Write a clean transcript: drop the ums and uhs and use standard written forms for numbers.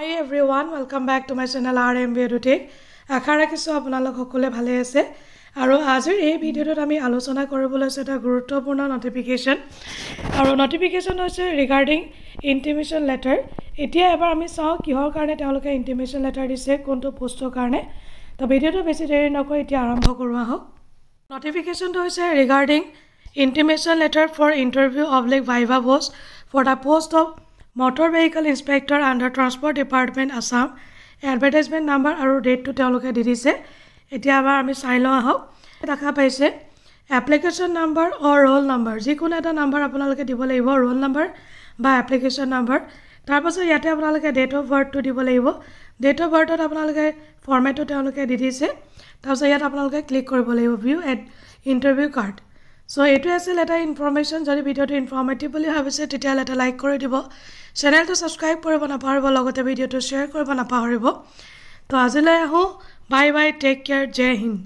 Hi everyone, welcome back to my channel RM Edutech. আশা ৰাখিছো আপোনালোক সকলে ভালে আছে আৰু আজিৰ এই ভিডিঅ'টোত আমি আলোচনা কৰিব লৈছো এটা গুৰুত্বপূৰ্ণ নটিফিকেশন আৰু নটিফিকেশন হৈছে ৰিগাৰ্ডিং ইন্টিমেশন লেটাৰ এতিয়া এবাৰ আমি চাও কিহৰ কাৰণে তেওঁলোকে ইন্টিমেশন লেটাৰ দিছে কোনটো পোষ্টৰ কাৰণে তো ভিডিঅ'টো বেছি দেৰি নকৰি এতিয়া আৰম্ভ কৰোৱা হওক নটিফিকেশনটো হৈছে regarding intimation letter for interview of viva post for the post of motor vehicle inspector under transport department Assam advertisement number aru date to teloke di dise etia abar ami sai lo ahok dekha paise application number or roll number jikone eta number apnaloke dibo lagibo roll number ba application number tar pasor yate apnaloke date of birth to dibo lagibo date of birth ot apnaloke format to teloke di dise tar pasor yate apnaloke click koribo lagibo view at interview card So, etu asil eta information jodi video to informative boli habise titia eta like kori dibo channel to subscribe koribo na paribo logote video to share koribo na paribo to azile ahu bye bye take care jai hind